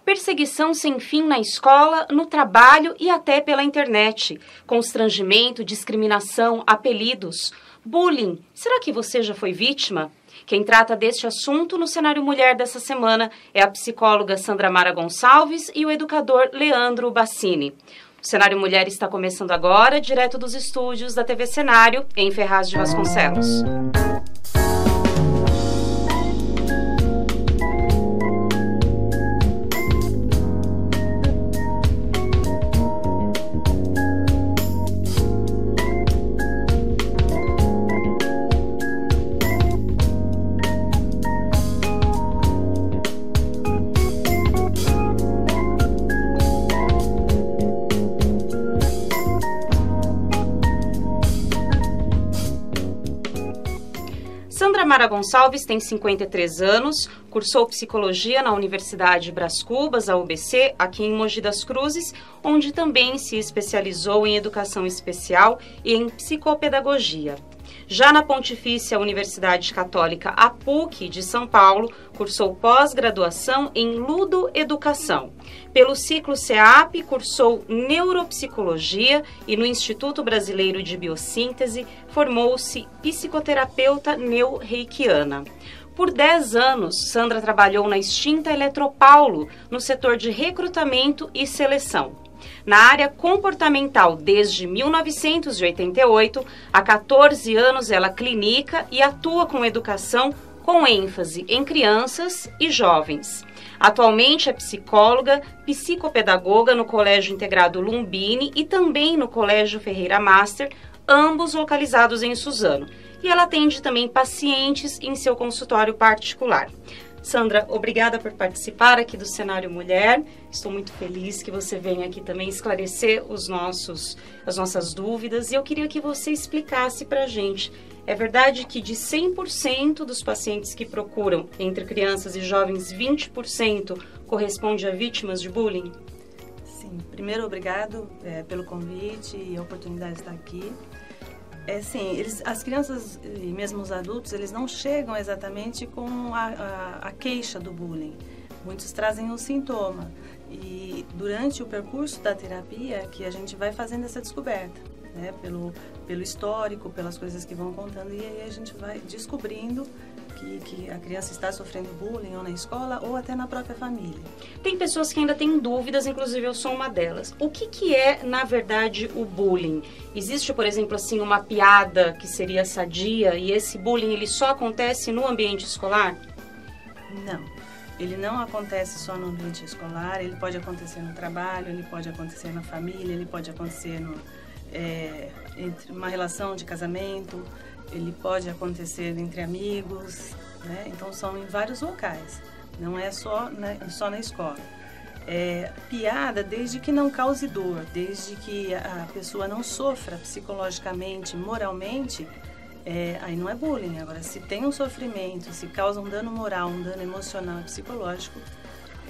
Perseguição sem fim na escola, no trabalho e até pela internet. Constrangimento, discriminação, apelidos. Bullying. Será que você já foi vítima? Quem trata deste assunto no Cenário Mulher dessa semana é a psicóloga Sandra Mara Gonçalves e o educador Leandro Bassini. O Cenário Mulher está começando agora, direto dos estúdios da TV Cenário, em Ferraz de Vasconcelos. Sandra Mara Gonçalves tem 53 anos, cursou psicologia na Universidade Brás Cubas, a UBC, aqui em Mogi das Cruzes, onde também se especializou em educação especial e em psicopedagogia. Já na Pontifícia Universidade Católica, a PUC de São Paulo, cursou pós-graduação em ludoeducação. Pelo ciclo CEAP, cursou neuropsicologia e no Instituto Brasileiro de Biossíntese formou-se psicoterapeuta neo-reikiana. Por 10 anos, Sandra trabalhou na extinta Eletropaulo, no setor de recrutamento e seleção. Na área comportamental desde 1988, há 14 anos ela clinica e atua com educação com ênfase em crianças e jovens. Atualmente é psicóloga, psicopedagoga no Colégio Integrado Lumbini e também no Colégio Ferreira Master, ambos localizados em Suzano. E ela atende também pacientes em seu consultório particular. Sandra, obrigada por participar aqui do Cenário Mulher. Estou muito feliz que você venha aqui também esclarecer as nossas dúvidas. E eu queria que você explicasse para a gente. É verdade que de 100% dos pacientes que procuram, entre crianças e jovens, 20% corresponde a vítimas de bullying? Sim. Primeiro, obrigado pelo convite e a oportunidade de estar aqui. Sim, as crianças e mesmo os adultos, eles não chegam exatamente com a queixa do bullying. Muitos trazem o sintoma. E durante o percurso da terapia que a gente vai fazendo essa descoberta, né? Pelo histórico, pelas coisas que vão contando, e aí a gente vai descobrindo que a criança está sofrendo bullying ou na escola ou até na própria família. Tem pessoas que ainda têm dúvidas, inclusive eu sou uma delas. O que é, na verdade, o bullying? Existe, por exemplo, assim, uma piada que seria sadia e esse bullying ele só acontece no ambiente escolar? Não. Ele não acontece só no ambiente escolar, ele pode acontecer no trabalho, ele pode acontecer na família, ele pode acontecer entre uma relação de casamento, ele pode acontecer entre amigos, né? Então são em vários locais, não é só na escola. Piada desde que não cause dor, desde que a pessoa não sofra psicologicamente, moralmente, aí não é bullying. Agora, se tem um sofrimento, se causa um dano moral, um dano emocional e psicológico,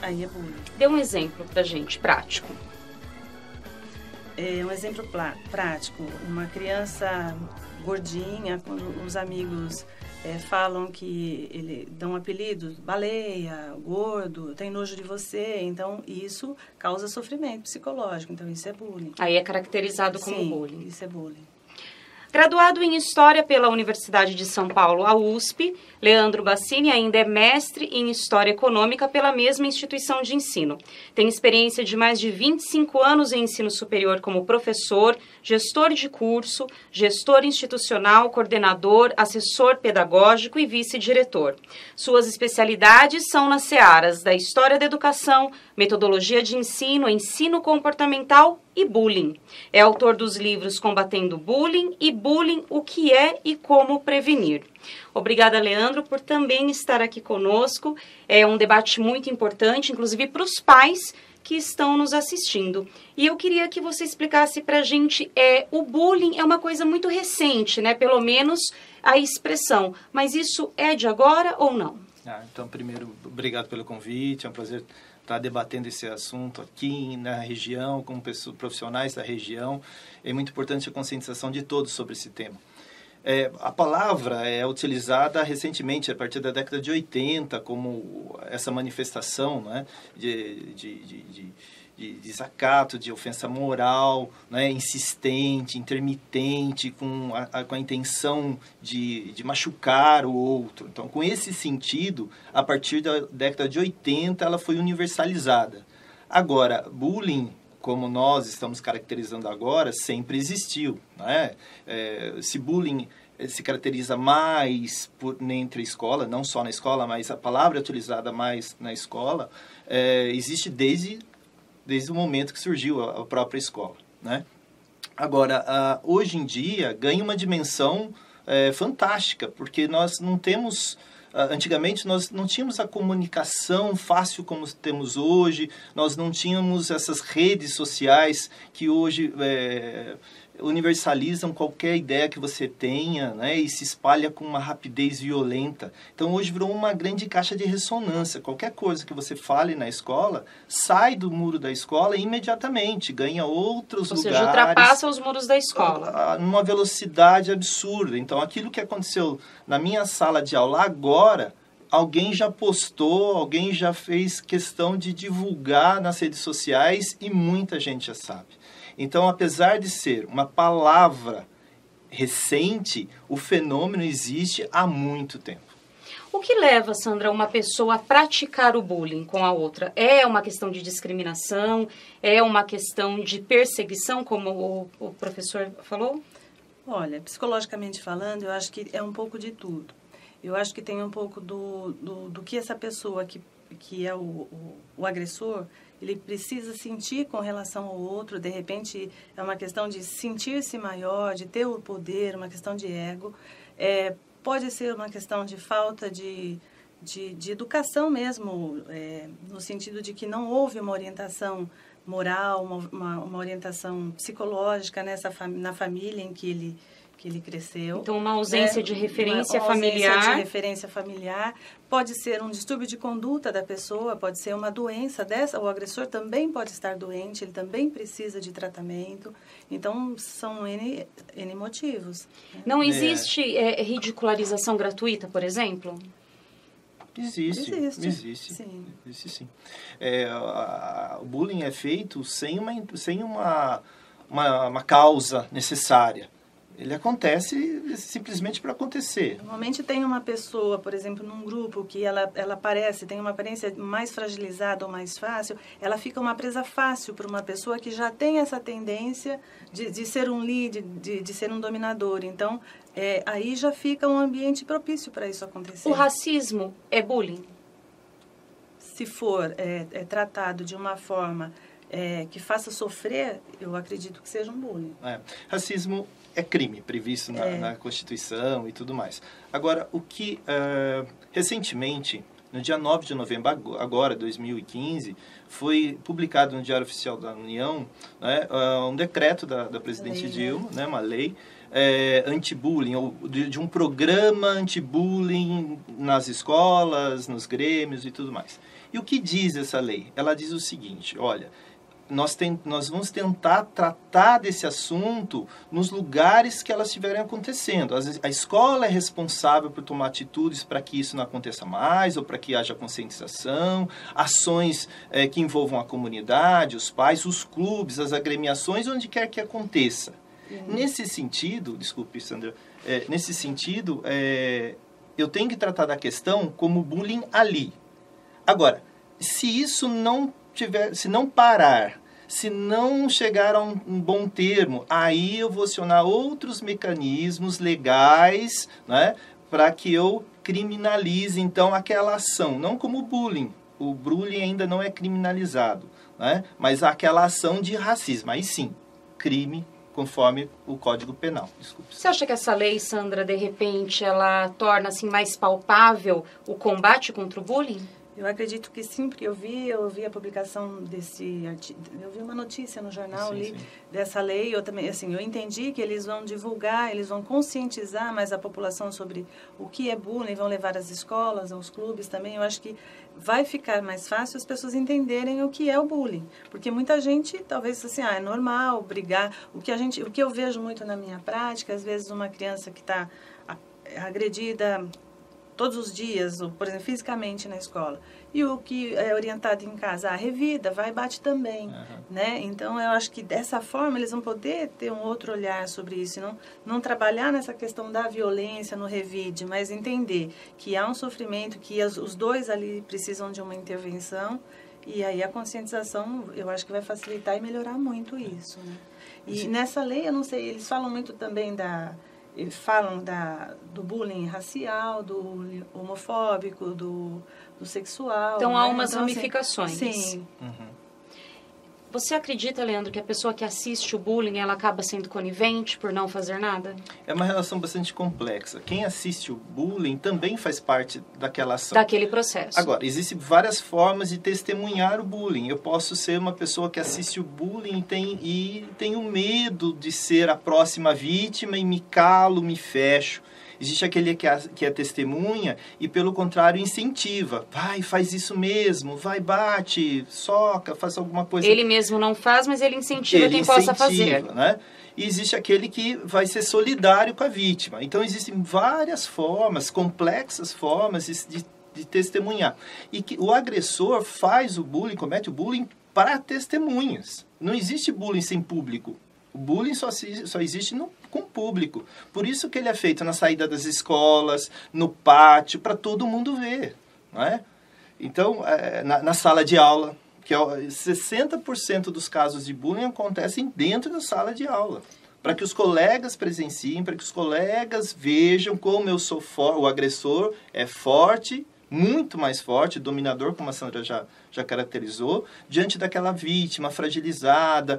aí é bullying. Dê um exemplo pra gente, prático. Um exemplo prático, uma criança gordinha, quando os amigos falam que ele dão apelidos, baleia, gordo, tem nojo de você, então isso causa sofrimento psicológico, então isso é bullying. Aí é caracterizado como Sim, bullying. Isso é bullying. Graduado em História pela Universidade de São Paulo, a USP, Leandro Bassini ainda é mestre em História Econômica pela mesma instituição de ensino. Tem experiência de mais de 25 anos em ensino superior como professor, gestor de curso, gestor institucional, coordenador, assessor pedagógico e vice-diretor. Suas especialidades são nas searas da História da Educação, Metodologia de Ensino, Ensino Comportamental e Bullying. É autor dos livros Combatendo Bullying e Bullying, o que é e como prevenir. Obrigada, Leandro, por também estar aqui conosco. É um debate muito importante, inclusive para os pais que estão nos assistindo. E eu queria que você explicasse para a gente, o bullying é uma coisa muito recente, né? Pelo menos a expressão. Mas isso é de agora ou não? Então, primeiro, obrigado pelo convite. É um prazer estar debatendo esse assunto aqui na região, com profissionais da região. É muito importante a conscientização de todos sobre esse tema. A palavra é utilizada recentemente, a partir da década de 80, como essa manifestação, né, de desacato, de ofensa moral, né, insistente, intermitente, com a intenção de machucar o outro. Então, com esse sentido, a partir da década de 80, ela foi universalizada. Agora, bullying, como nós estamos caracterizando agora, sempre existiu, né? Se bullying se caracteriza mais entre a escola, não só na escola, mas a palavra é utilizada mais na escola, existe desde o momento que surgiu a própria escola, né? Agora, hoje em dia, ganha uma dimensão fantástica, porque nós não temos... Antigamente, nós não tínhamos a comunicação fácil como temos hoje, nós não tínhamos essas redes sociais que hoje universalizam qualquer ideia que você tenha, né, e se espalha com uma rapidez violenta. Então, hoje virou uma grande caixa de ressonância. Qualquer coisa que você fale na escola, sai do muro da escola imediatamente, ganha outros lugares. Ou seja, ultrapassa os muros da escola. Numa velocidade absurda. Então, aquilo que aconteceu na minha sala de aula agora, alguém já postou, alguém já fez questão de divulgar nas redes sociais e muita gente já sabe. Então, apesar de ser uma palavra recente, o fenômeno existe há muito tempo. O que leva, Sandra, uma pessoa a praticar o bullying com a outra? É uma questão de discriminação? É uma questão de perseguição, como o professor falou? Olha, psicologicamente falando, eu acho que é um pouco de tudo. Eu acho que tem um pouco do que essa pessoa que é o agressor, ele precisa sentir com relação ao outro. De repente, é uma questão de sentir-se maior, de ter o poder, uma questão de ego. Pode ser uma questão de falta de educação mesmo, no sentido de que não houve uma orientação moral, uma orientação psicológica na família em que ele cresceu. Então, uma ausência de referência familiar. Ausência de referência familiar. Pode ser um distúrbio de conduta da pessoa, pode ser uma doença dessa. O agressor também pode estar doente, ele também precisa de tratamento. Então, são N motivos. Não existe ridicularização gratuita, por exemplo? Existe. Sim. Existe, sim. O bullying é feito sem uma causa necessária. Ele acontece simplesmente para acontecer. Normalmente tem uma pessoa, por exemplo, num grupo que ela tem uma aparência mais fragilizada ou mais fácil, ela fica uma presa fácil para uma pessoa que já tem essa tendência de ser um líder, de ser um dominador. Então, aí já fica um ambiente propício para isso acontecer. O racismo é bullying? Se for tratado de uma forma que faça sofrer, eu acredito que seja um bullying. Racismo é crime previsto na Constituição e tudo mais. Agora, o que recentemente, no dia 9 de novembro, agora, 2015, foi publicado no Diário Oficial da União, né, um decreto da presidente Dilma, né, uma lei anti-bullying, ou de um programa anti-bullying nas escolas, nos grêmios e tudo mais. E o que diz essa lei? Ela diz o seguinte: olha, nós vamos tentar tratar desse assunto nos lugares que elas estiverem acontecendo. A escola é responsável por tomar atitudes para que isso não aconteça mais, ou para que haja conscientização, ações que envolvam a comunidade, os pais, os clubes, as agremiações, onde quer que aconteça. Nesse sentido, desculpe, Sandra, nesse sentido, eu tenho que tratar da questão como bullying ali. Agora, se isso se não parar, se não chegar a um bom termo, aí eu vou acionar outros mecanismos legais, né, para que eu criminalize, então, aquela ação. Não como bullying. O bullying ainda não é criminalizado, né, mas aquela ação de racismo. Aí sim, crime conforme o Código Penal. Desculpe. Você acha que essa lei, Sandra, de repente, ela torna assim, mais palpável o combate contra o bullying? Eu acredito que sim, porque eu vi a publicação desse artigo, eu vi uma notícia no jornal ali dessa lei, eu também, assim, eu entendi que eles vão divulgar, eles vão conscientizar mais a população sobre o que é bullying, vão levar às escolas, aos clubes também. Eu acho que vai ficar mais fácil as pessoas entenderem o que é o bullying, porque muita gente, talvez assim, é normal brigar, o que eu vejo muito na minha prática, às vezes uma criança que está agredida todos os dias, ou, por exemplo, fisicamente na escola. E o que é orientado em casa, revida, vai e bate também, né? Então, eu acho que dessa forma eles vão poder ter um outro olhar sobre isso, e não trabalhar nessa questão da violência no revide, mas entender que há um sofrimento, que os dois ali precisam de uma intervenção, e aí a conscientização, eu acho que vai facilitar e melhorar muito isso, né? E nessa lei, eu não sei, eles falam muito também do bullying racial, do homofóbico, do sexual. Então, né? há umas então, ramificações. Assim, sim. Você acredita, Leandro, que a pessoa que assiste o bullying, ela acaba sendo conivente por não fazer nada? É uma relação bastante complexa. Quem assiste o bullying também faz parte daquela ação. Daquele processo. Agora, existem várias formas de testemunhar o bullying. Eu posso ser uma pessoa que assiste o bullying e tenho medo de ser a próxima vítima e me calo, me fecho. Existe aquele que é testemunha e, pelo contrário, incentiva. Vai, faz isso mesmo. Vai, bate, soca, faz alguma coisa. Ele mesmo não faz, mas ele incentiva quem possa fazer. Né? E existe aquele que vai ser solidário com a vítima. Então, existem várias formas, complexas formas de testemunhar. E que o agressor faz o bullying, comete o bullying para testemunhas. Não existe bullying sem público. O bullying só existe com público. Por isso que ele é feito na saída das escolas, no pátio, para todo mundo ver. Não é? Então, na sala de aula, que 60% dos casos de bullying acontecem dentro da sala de aula. Para que os colegas presenciem, para que os colegas vejam como eu sou forte. O agressor é forte, muito mais forte, dominador, como a Sandra já caracterizou, diante daquela vítima fragilizada.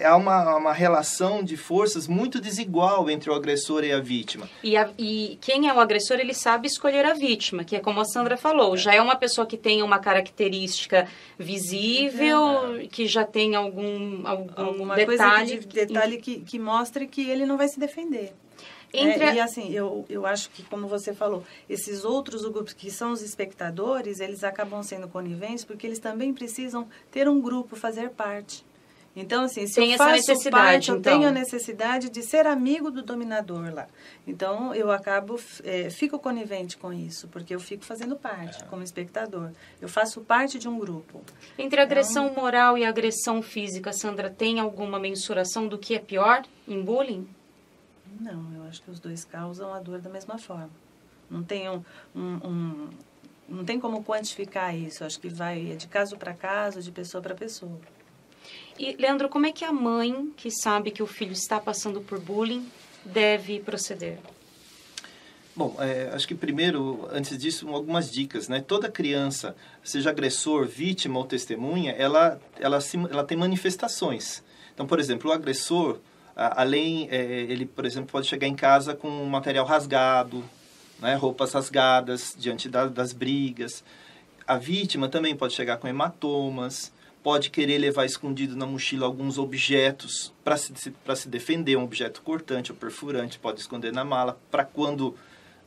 Há uma relação de forças muito desigual entre o agressor e a vítima. E quem é o agressor, ele sabe escolher a vítima, que é como a Sandra falou, já é uma pessoa que tem uma característica visível, que já tem alguma detalhe que mostre que ele não vai se defender. E assim, eu acho que, como você falou, esses outros grupos que são os espectadores, eles acabam sendo coniventes porque eles também precisam ter um grupo, fazer parte. Então, assim, se eu faço parte, eu tenho a necessidade de ser amigo do dominador lá. Então, eu fico conivente com isso, porque eu fico fazendo parte, como espectador. Eu faço parte de um grupo. Entre agressão moral e agressão física, Sandra, tem alguma mensuração do que é pior em bullying? Não, eu acho que os dois causam a dor da mesma forma. Não tem não tem como quantificar isso. Acho que vai de caso para caso, de pessoa para pessoa. E, Leandro, como é que a mãe, que sabe que o filho está passando por bullying, deve proceder? Bom, acho que primeiro, antes disso, algumas dicas, né? Toda criança, seja agressor, vítima ou testemunha, ela tem manifestações. Então, por exemplo, o agressor, ele, por exemplo, pode chegar em casa com um material rasgado, né, roupas rasgadas diante das brigas. A vítima também pode chegar com hematomas, pode querer levar escondido na mochila alguns objetos para se defender, um objeto cortante ou perfurante, pode esconder na mala, para quando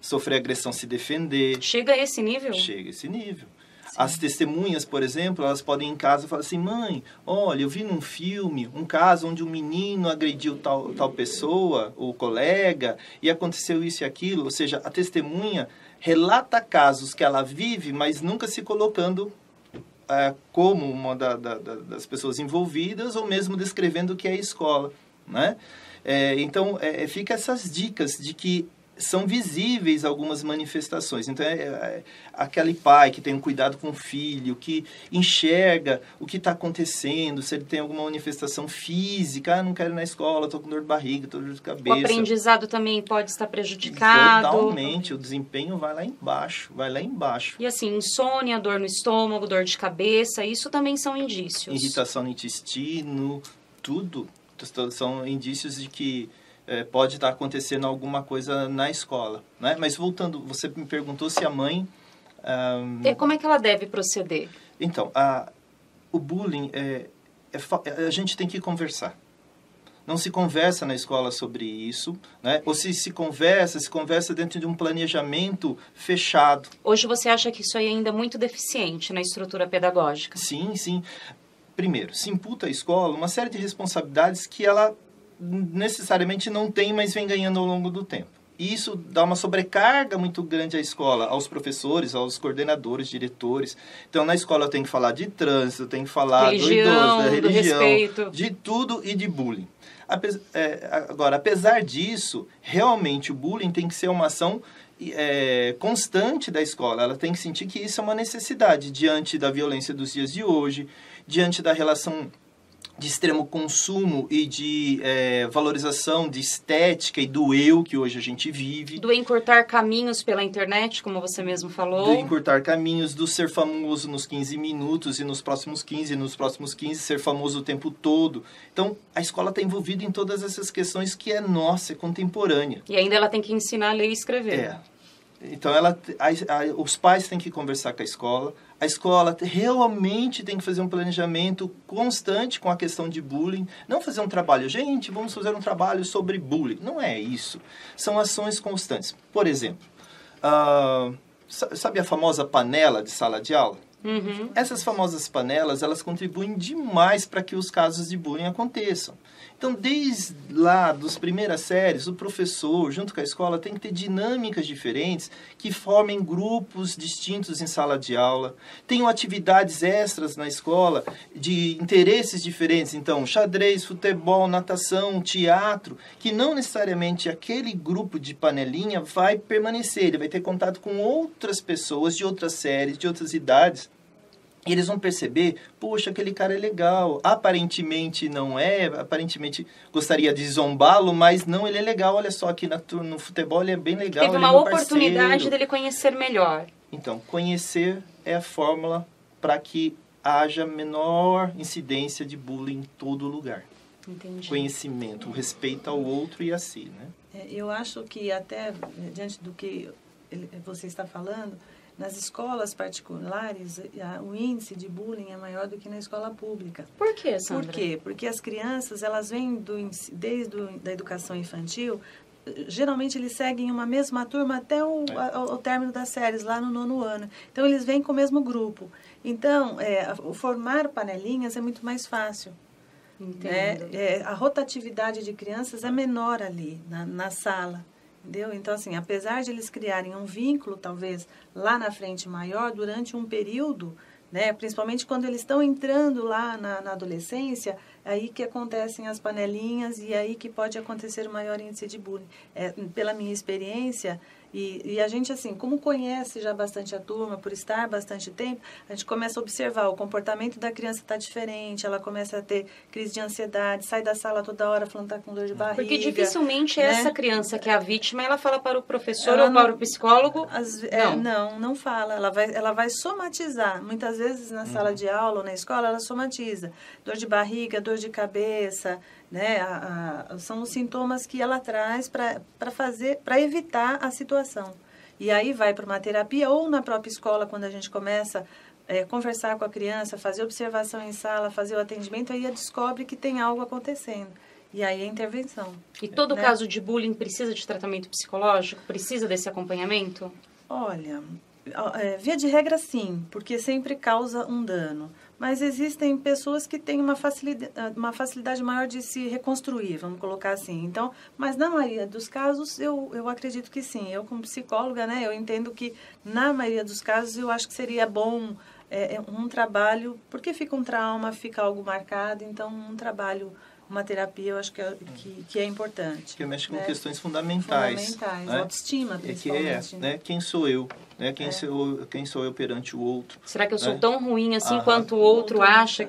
sofrer agressão se defender. Chega a esse nível? Chega a esse nível. As testemunhas, por exemplo, elas podem ir em casa e falar assim: mãe, olha, eu vi num filme um caso onde um menino agrediu tal pessoa, ou colega, e aconteceu isso e aquilo. Ou seja, a testemunha relata casos que ela vive, mas nunca se colocando como uma das pessoas envolvidas, ou mesmo descrevendo o que é a escola, né? Então, fica essas dicas de que são visíveis algumas manifestações. Então, aquele pai que tem um cuidado com o filho, que enxerga o que está acontecendo, se ele tem alguma manifestação física, não quero ir na escola, estou com dor de barriga, estou com dor de cabeça. O aprendizado também pode estar prejudicado. Totalmente, o desempenho vai lá embaixo. E assim, insônia, dor no estômago, dor de cabeça, isso também são indícios. Irritação no intestino, tudo são indícios de que pode estar acontecendo alguma coisa na escola, né? Mas voltando, você me perguntou se a mãe E como é que ela deve proceder? Então, o bullying, a gente tem que conversar. Não se conversa na escola sobre isso, né? Ou se conversa dentro de um planejamento fechado. Hoje você acha que isso aí ainda é muito deficiente na estrutura pedagógica? Sim, sim. Primeiro, se imputa à escola uma série de responsabilidades que ela necessariamente não tem, mas vem ganhando ao longo do tempo. E isso dá uma sobrecarga muito grande à escola, aos professores, aos coordenadores, diretores. Então, na escola eu tenho que falar de trânsito, eu tenho que falar do idoso, da religião, respeito. de tudo e de bullying. Agora, apesar disso, realmente o bullying tem que ser uma ação constante da escola. Ela tem que sentir que isso é uma necessidade diante da violência dos dias de hoje, diante da relação de extremo consumo e de valorização de estética e do eu que hoje a gente vive. Do encurtar caminhos pela internet, como você mesmo falou. Do encurtar caminhos, do ser famoso nos 15 minutos e nos próximos 15 ser famoso o tempo todo. Então, a escola está envolvida em todas essas questões que é nossa, é contemporânea. E ainda ela tem que ensinar a ler e escrever. Então, os pais têm que conversar com a escola realmente tem que fazer um planejamento constante com a questão de bullying, não fazer um trabalho, gente, vamos fazer um trabalho sobre bullying. Não é isso. São ações constantes. Por exemplo, sabe a famosa panela de sala de aula? Uhum. Essas famosas panelas, elas contribuem demais para que os casos de bullying aconteçam. Então, desde lá, das primeiras séries, o professor, junto com a escola, tem que ter dinâmicas diferentes que formem grupos distintos em sala de aula. Tenham atividades extras na escola de interesses diferentes. Então, xadrez, futebol, natação, teatro, que não necessariamente aquele grupo de panelinha vai permanecer. Ele vai ter contato com outras pessoas de outras séries, de outras idades. E eles vão perceber, poxa, aquele cara é legal. Aparentemente não é, aparentemente gostaria de zombá-lo, mas não, ele é legal. Olha só, aqui no futebol ele é bem legal. Teve uma oportunidade dele conhecer melhor. Então, conhecer é a fórmula para que haja menor incidência de bullying em todo lugar. Entendi. Conhecimento, o respeito ao outro e a si, né? Eu acho que até, diante do que você está falando, nas escolas particulares, o índice de bullying é maior do que na escola pública. Por quê, Sandra? Por quê? Porque as crianças, elas vêm desde a educação infantil, geralmente eles seguem uma mesma turma até o término das séries, lá no 9º ano. Então, eles vêm com o mesmo grupo. Então, formar panelinhas é muito mais fácil. Entendo. A rotatividade de crianças é menor ali, na sala. Entendeu? Então, assim, apesar de eles criarem um vínculo, talvez, lá na frente maior, durante um período, né, principalmente quando eles estão entrando lá na adolescência, aí que acontecem as panelinhas e aí que pode acontecer o maior índice de bullying. Pela minha experiência, e a gente, assim, como conhece já bastante a turma, por estar bastante tempo, a gente começa a observar, o comportamento da criança está diferente, ela começa a ter crise de ansiedade, sai da sala toda hora falando que está com dor de barriga. Porque dificilmente né? essa criança que é a vítima, ela fala para o professor ou para o psicólogo? Não fala. Ela vai somatizar. Muitas vezes na sala de aula ou na escola, ela somatiza. Dor de barriga, dor de cabeça, né? São os sintomas que ela traz para evitar a situação. E aí vai para uma terapia ou na própria escola, quando a gente começa a conversar com a criança, fazer observação em sala, fazer o atendimento, aí descobre que tem algo acontecendo. E aí a intervenção. E todo caso de bullying precisa de tratamento psicológico? Precisa desse acompanhamento? Olha, via de regra sim, porque sempre causa um dano. Mas existem pessoas que têm uma facilidade maior de se reconstruir, vamos colocar assim. Então, mas na maioria dos casos, eu acredito que sim. Eu, como psicóloga, né, eu entendo que na maioria dos casos, eu acho que seria bom um trabalho, porque fica um trauma, fica algo marcado, então um trabalho, uma terapia, eu acho que é importante. Que mexe com questões fundamentais. Né? Autoestima, principalmente. Né? Quem sou eu? Né? Quem sou eu perante o outro? Será que eu sou tão ruim assim quanto o outro acha?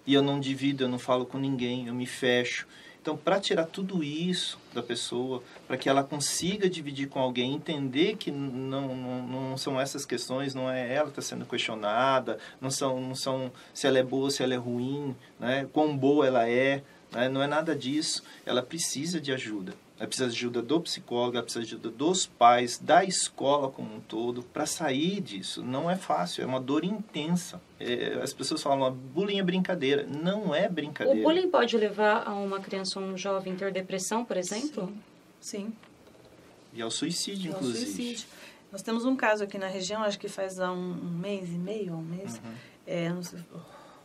E eu não divido, eu não falo com ninguém, eu me fecho. Então, para tirar tudo isso da pessoa, para que ela consiga dividir com alguém, entender que não são essas questões, não é ela que está sendo questionada, não são se ela é boa, se ela é ruim, né? Quão boa ela é, né? Não é nada disso. Ela precisa de ajuda. ela precisa de ajuda do psicólogo, ela precisa de ajuda dos pais, da escola como um todo, para sair disso. Não é fácil, é uma dor intensa. As pessoas falam, bullying é brincadeira. Não é brincadeira. O bullying pode levar a uma criança ou um jovem ter depressão, por exemplo? Sim. E ao suicídio, inclusive. Suicídio. Nós temos um caso aqui na região, acho que faz há um mês e meio,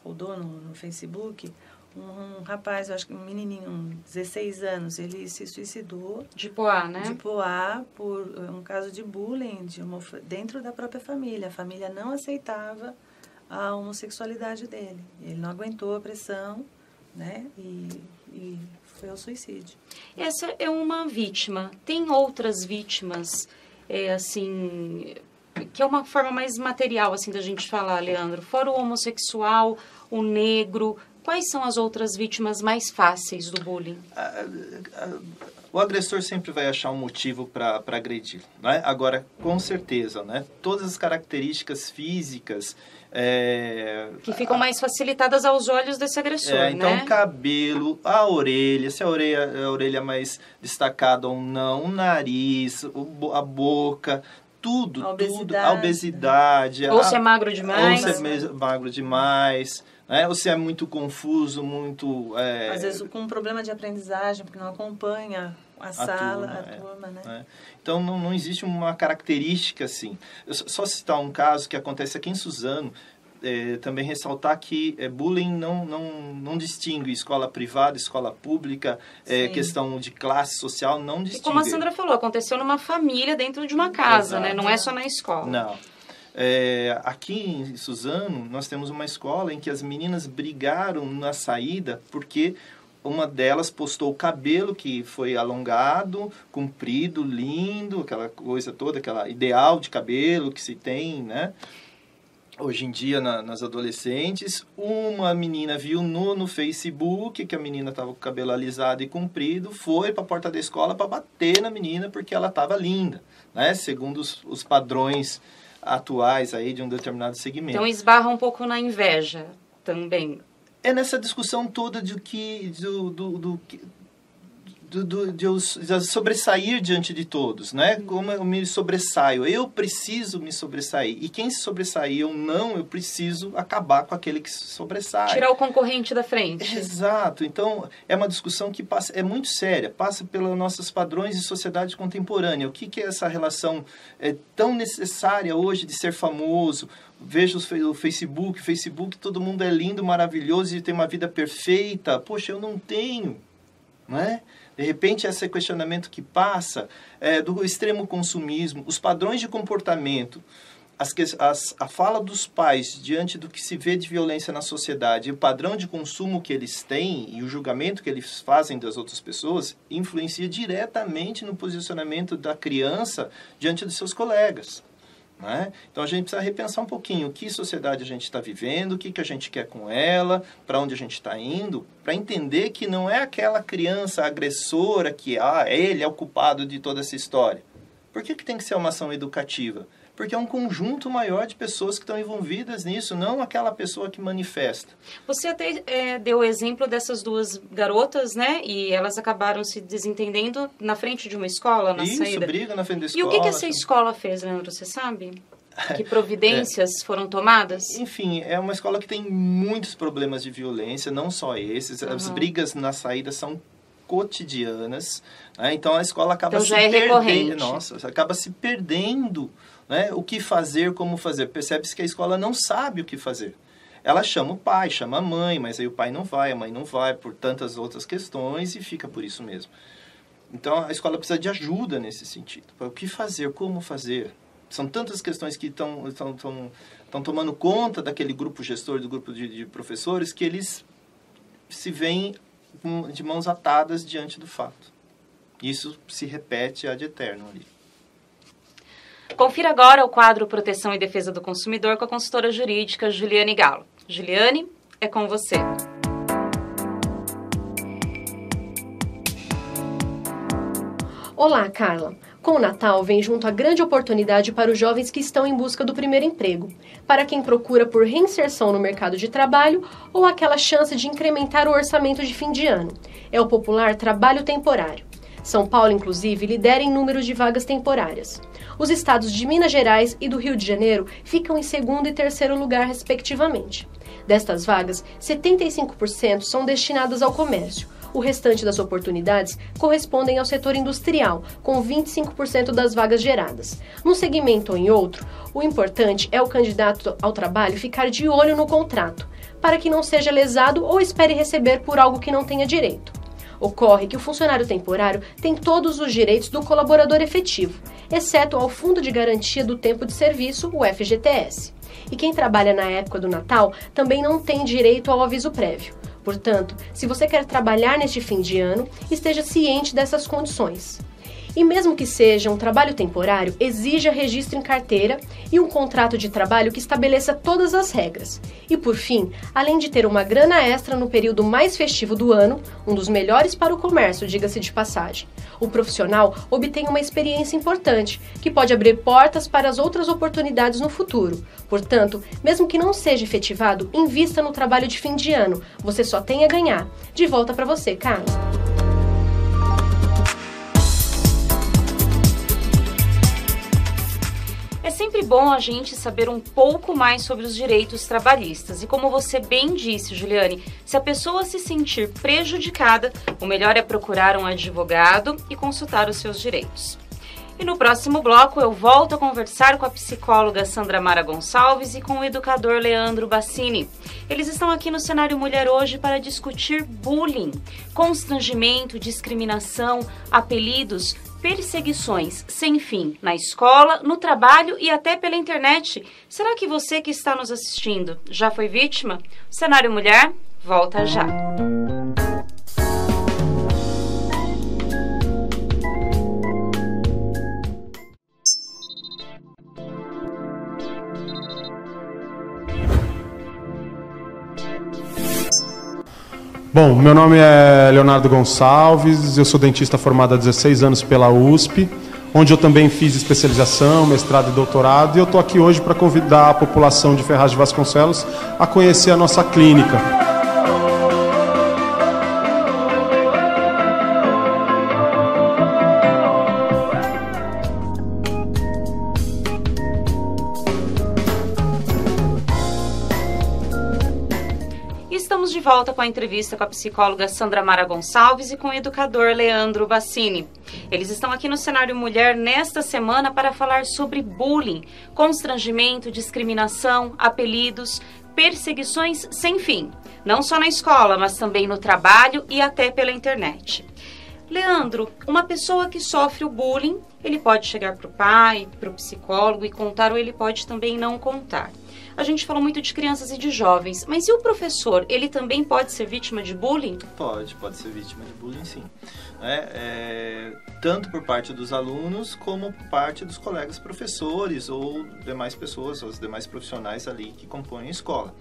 rodou no Facebook, um rapaz, eu acho que um menininho, 16 anos, ele se suicidou. De Poá, né? De Poá, por um caso de bullying dentro da própria família. A família não aceitava a homossexualidade dele. Ele não aguentou a pressão, né? E foi ao suicídio. Essa é uma vítima. Tem outras vítimas, assim, que é uma forma mais material, assim, da gente falar, Leandro. Fora o homossexual, o negro, quais são as outras vítimas mais fáceis do bullying? O agressor sempre vai achar um motivo para agredir, né? Agora, com certeza, né? Todas as características físicas... que ficam mais facilitadas aos olhos desse agressor, então, né? o cabelo, a orelha, se a orelha é mais destacada ou não, o nariz, a boca... Tudo, a obesidade. Ou se é magro demais. Ou se é magro demais, né? Ou se é muito confuso, muito... Às vezes com um problema de aprendizagem, porque não acompanha a turma, né? Então, não existe uma característica assim. Eu só citar um caso que acontece aqui em Suzano, também ressaltar que bullying não distingue escola privada, escola pública, questão de classe social, não distingue. E como a Sandra falou, aconteceu numa família dentro de uma casa, né? Não é só na escola. Não. Aqui em Suzano, nós temos uma escola em que as meninas brigaram na saída porque uma delas postou o cabelo que foi alongado, comprido, lindo, aquela coisa toda, aquela ideal de cabelo que se tem, né? Hoje em dia, nas adolescentes, uma menina viu no Facebook que a menina estava com o cabelo alisado e comprido, foi para a porta da escola para bater na menina porque ela estava linda, né? Segundo os padrões atuais aí de um determinado segmento. Então, esbarra um pouco na inveja também. É nessa discussão toda de eu sobressair diante de todos, né? Como eu me sobressaio. Eu preciso me sobressair. E quem se sobressair ou não, eu preciso acabar com aquele que se sobressai. Tirar o concorrente da frente. Exato. Então, é uma discussão que é muito séria. Passa pelos nossos padrões de sociedade contemporânea. O que é essa relação tão necessária hoje de ser famoso? Vejo o Facebook, todo mundo é lindo, maravilhoso e tem uma vida perfeita. Poxa, eu não tenho, não é? De repente, esse questionamento que passa do extremo consumismo, os padrões de comportamento, a fala dos pais diante do que se vê de violência na sociedade, o padrão de consumo que eles têm e o julgamento que eles fazem das outras pessoas, influencia diretamente no posicionamento da criança diante dos seus colegas. Né? Então, a gente precisa repensar um pouquinho que sociedade a gente está vivendo, o que a gente quer com ela, para onde a gente está indo, para entender que não é aquela criança agressora que ele é o culpado de toda essa história. Por que tem que ser uma ação educativa? Porque é um conjunto maior de pessoas que estão envolvidas nisso, não aquela pessoa que manifesta. Você até deu o exemplo dessas duas garotas, né? E elas acabaram se desentendendo na frente de uma escola, na saída. Isso, briga na frente da escola. E o que essa escola fez, Leandro, você sabe? Que providências foram tomadas? Enfim, é uma escola que tem muitos problemas de violência, não só esses. As brigas na saída são cotidianas, né? Então a escola acaba se perdendo. Acaba se perdendo, né? O que fazer, como fazer. Percebe-se que a escola não sabe o que fazer. Ela chama o pai, chama a mãe, mas aí o pai não vai, a mãe não vai, por tantas outras questões, e fica por isso mesmo. Então a escola precisa de ajuda nesse sentido. O que fazer, como fazer? São tantas questões que estão tomando conta daquele grupo gestor, do grupo de professores, que eles se veem de mãos atadas diante do fato. Isso se repete ad eterno ali. Confira agora o quadro Proteção e Defesa do Consumidor com a consultora jurídica Juliane Galo. Juliane, é com você. Olá, Carla. Com o Natal vem junto a grande oportunidade para os jovens que estão em busca do primeiro emprego, para quem procura por reinserção no mercado de trabalho ou aquela chance de incrementar o orçamento de fim de ano. É o popular trabalho temporário. São Paulo, inclusive, lidera em número de vagas temporárias. Os estados de Minas Gerais e do Rio de Janeiro ficam em segundo e terceiro lugar, respectivamente. Destas vagas, 75% são destinadas ao comércio. O restante das oportunidades correspondem ao setor industrial, com 25% das vagas geradas. Num segmento ou em outro, o importante é o candidato ao trabalho ficar de olho no contrato, para que não seja lesado ou espere receber por algo que não tenha direito. Ocorre que o funcionário temporário tem todos os direitos do colaborador efetivo, exceto ao Fundo de Garantia do Tempo de Serviço, o FGTS. E quem trabalha na época do Natal também não tem direito ao aviso prévio. Portanto, se você quer trabalhar neste fim de ano, esteja ciente dessas condições. E mesmo que seja um trabalho temporário, exija registro em carteira e um contrato de trabalho que estabeleça todas as regras. E por fim, além de ter uma grana extra no período mais festivo do ano, um dos melhores para o comércio, diga-se de passagem, o profissional obtém uma experiência importante, que pode abrir portas para as outras oportunidades no futuro. Portanto, mesmo que não seja efetivado, invista no trabalho de fim de ano. Você só tem a ganhar. De volta para você, Carlos. É sempre bom a gente saber um pouco mais sobre os direitos trabalhistas. E como você bem disse, Juliane, se a pessoa se sentir prejudicada, o melhor é procurar um advogado e consultar os seus direitos. E no próximo bloco eu volto a conversar com a psicóloga Sandra Mara Gonçalves e com o educador Leandro Bassini. Eles estão aqui no Cenário Mulher hoje para discutir bullying, constrangimento, discriminação, apelidos, perseguições sem fim na escola, no trabalho e até pela internet. Será que você que está nos assistindo já foi vítima? O Cenário Mulher volta já. Bom, meu nome é Leonardo Gonçalves, eu sou dentista formado há 16 anos pela USP, onde eu também fiz especialização, mestrado e doutorado, e eu estou aqui hoje para convidar a população de Ferraz de Vasconcelos a conhecer a nossa clínica. Estamos de volta com a entrevista com a psicóloga Sandra Mara Gonçalves e com o educador Leandro Bassini. Eles estão aqui no Cenário Mulher nesta semana para falar sobre bullying, constrangimento, discriminação, apelidos, perseguições sem fim. Não só na escola, mas também no trabalho e até pela internet. Leandro, uma pessoa que sofre o bullying, ele pode chegar para o pai, para o psicólogo e contar, ou ele pode também não contar. A gente falou muito de crianças e de jovens, mas e o professor? Ele também pode ser vítima de bullying? Pode ser vítima de bullying, sim. Tanto por parte dos alunos, como por parte dos colegas professores ou demais pessoas, os demais profissionais ali que compõem a escola.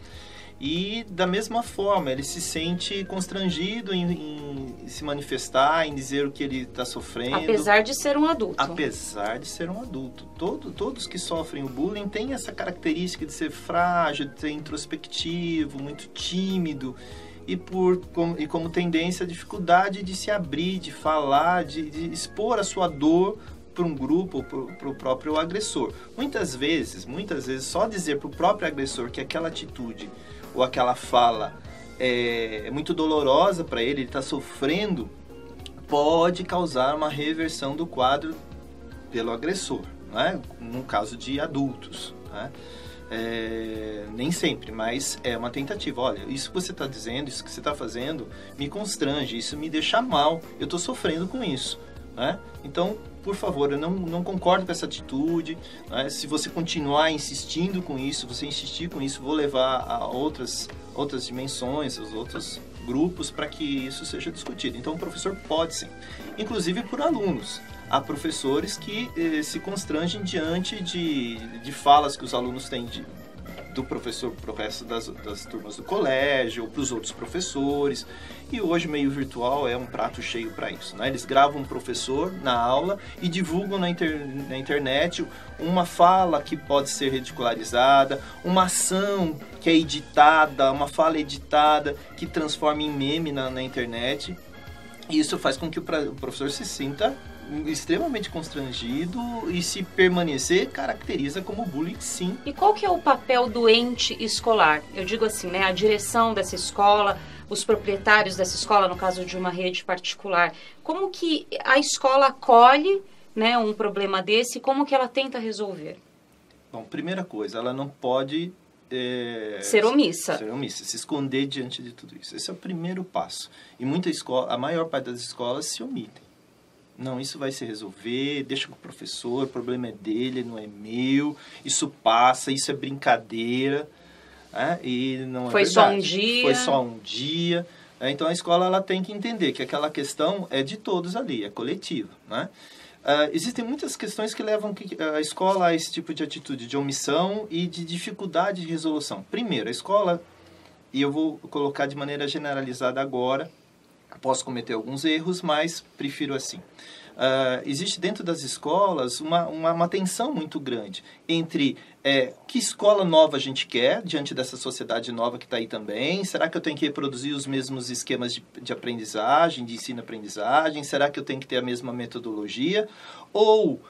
E da mesma forma, ele se sente constrangido em se manifestar, em dizer o que ele está sofrendo. Apesar de ser um adulto. Apesar de ser um adulto. Todos que sofrem o bullying têm essa característica de ser frágil, de ser introspectivo, muito tímido. E como tendência, a dificuldade de se abrir, de falar, de expor a sua dor para um grupo, para o próprio agressor. Muitas vezes, só dizer para o próprio agressor que aquela atitude ou aquela fala é muito dolorosa para ele está sofrendo, pode causar uma reversão do quadro pelo agressor, né? No caso de adultos, né? Nem sempre, mas é uma tentativa. Olha, isso que você está dizendo, isso que você está fazendo me constrange, isso me deixa mal, eu estou sofrendo com isso, né? Então, por favor, eu não concordo com essa atitude, né? Se você continuar insistindo com isso, você insistir com isso, vou levar a outras dimensões, os outros grupos para que isso seja discutido. Então, o professor pode sim, inclusive por alunos. Há professores que se constrangem diante de falas que os alunos têm do professor para o resto das turmas do colégio ou para os outros professores. E hoje, meio virtual é um prato cheio para isso, né? Eles gravam um professor na aula e divulgam na internet uma fala que pode ser ridicularizada, uma ação que é editada, uma fala editada que transforma em meme na internet. E isso faz com que o professor se sinta extremamente constrangido e, se permanecer, caracteriza como bullying, sim. E qual que é o papel do ente escolar? Eu digo assim, né, a direção dessa escola, os proprietários dessa escola, no caso de uma rede particular. Como que a escola acolhe, né, um problema desse e como que ela tenta resolver? Bom, primeira coisa, ela não pode... ser omissa. Ser omissa, se esconder diante de tudo isso. Esse é o primeiro passo. E muita escola, a maior parte das escolas se omitem. Não, isso vai se resolver, deixa com o professor, o problema é dele, não é meu, isso passa, isso é brincadeira, né? E não é Foi verdade. só um dia. Foi só um dia. Então a escola ela tem que entender que aquela questão é de todos ali, é coletiva, né? Existem muitas questões que levam a escola a esse tipo de atitude de omissão e de dificuldade de resolução. Primeiro, a escola, e eu vou colocar de maneira generalizada agora, posso cometer alguns erros, mas prefiro assim. Existe dentro das escolas uma tensão muito grande entre que escola nova a gente quer, diante dessa sociedade nova que está aí também. Será que eu tenho que reproduzir os mesmos esquemas de aprendizagem, de ensino-aprendizagem? Será que eu tenho que ter a mesma metodologia? Ou